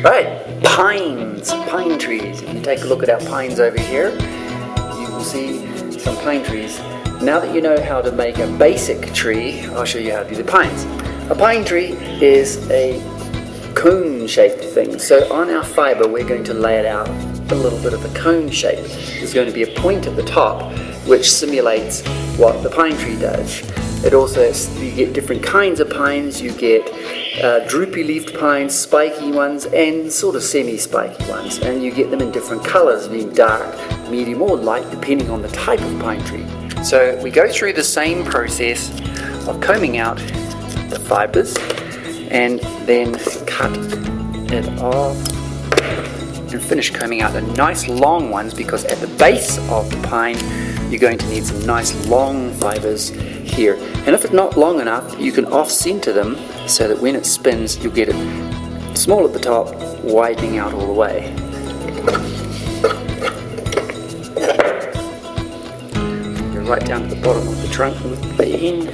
Right, pines, pine trees. If you take a look at our pines over here, you will see some pine trees. Now that you know how to make a basic tree, I'll show you how to do the pines. A pine tree is a cone-shaped thing. So on our fiber, we're going to lay it out a little bit of a cone shape. There's going to be a point at the top which simulates what the pine tree does. It also, you get different kinds of pines. You get droopy-leafed pines, spiky ones, and sort of semi-spiky ones. And you get them in different colors, being dark, medium, or light, depending on the type of pine tree. So we go through the same process of combing out the fibers and then cut it off and finish combing out the nice long ones, because at the base of the pine you're going to need some nice long fibers here. And if it's not long enough, you can off-center them so that when it spins you'll get it small at the top, widening out all the way. Go right down to the bottom of the trunk with the end.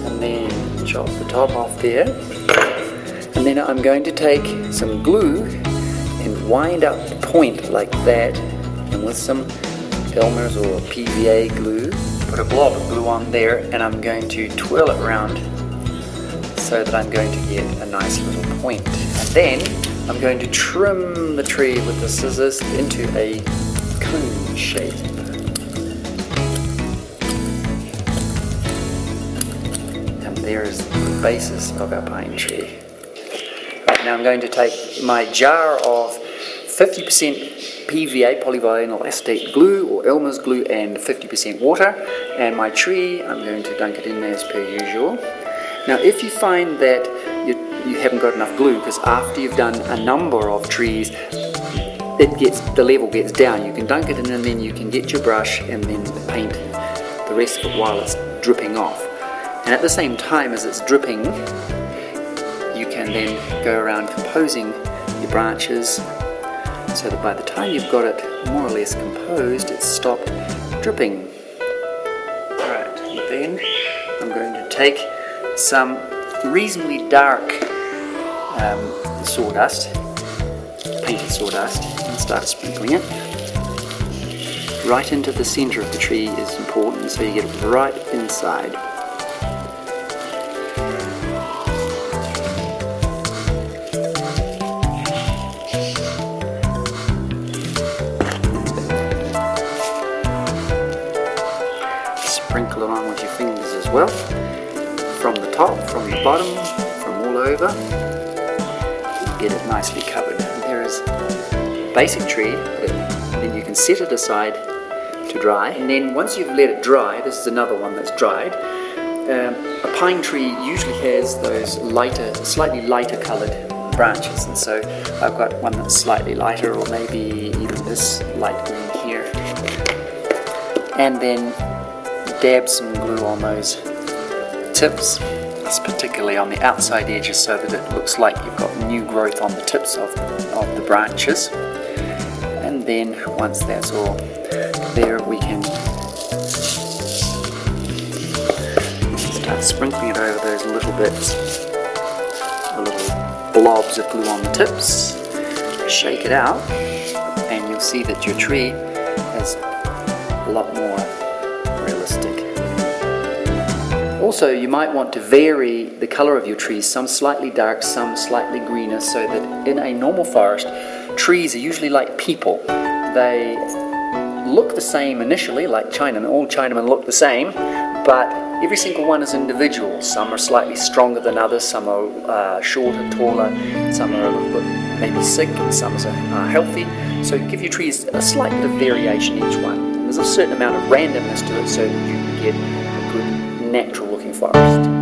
And then chop the top off there. And then I'm going to take some glue and wind up the point like that, and with some Elmer's or PVA glue, put a blob of glue on there, and I'm going to twirl it around so that I'm going to get a nice little point. And then I'm going to trim the tree with the scissors into a cone shape. And there's the basis of our pine tree. Right, now I'm going to take my jar of 50% PVA, polyvinyl acetate glue, or Elmer's glue, and 50% water, and my tree, I'm going to dunk it in as per usual. Now if you find that you haven't got enough glue, because after you've done a number of trees, the level gets down, you can dunk it in and then you can get your brush and then paint the rest of it while it's dripping off. And at the same time as it's dripping, you can then go around composing your branches so that by the time you've got it more or less composed, it's stopped dripping. Alright, then I'm going to take some reasonably dark sawdust, painted sawdust, and start sprinkling it. Right into the center of the tree is important, so you get it right inside. Sprinkle it on with your fingers as well, from the top, from the bottom, from all over. Get it nicely covered. And there is a basic tree, then you can set it aside to dry, and then once you've let it dry, this is another one that's dried. A pine tree usually has those lighter, slightly lighter coloured branches, and so I've got one that's slightly lighter, or maybe even this light green here. And then dab some glue on those tips, particularly on the outside edges, so that it looks like you've got new growth on the tips of the branches. And then once that's all there, we can start sprinkling it over those little bits, the little blobs of glue on the tips. Shake it out, and you'll see that your tree is a lot more realistic. Also, you might want to vary the colour of your trees, some slightly dark, some slightly greener, so that in a normal forest, trees are usually like people. They look the same initially, like Chinamen. All Chinamen look the same, but every single one is individual. Some are slightly stronger than others, some are shorter, taller, some are a little bit maybe sick, and some are healthy. So give your trees a slight bit of variation each one. There's a certain amount of randomness to it so that you can get a good natural looking forest.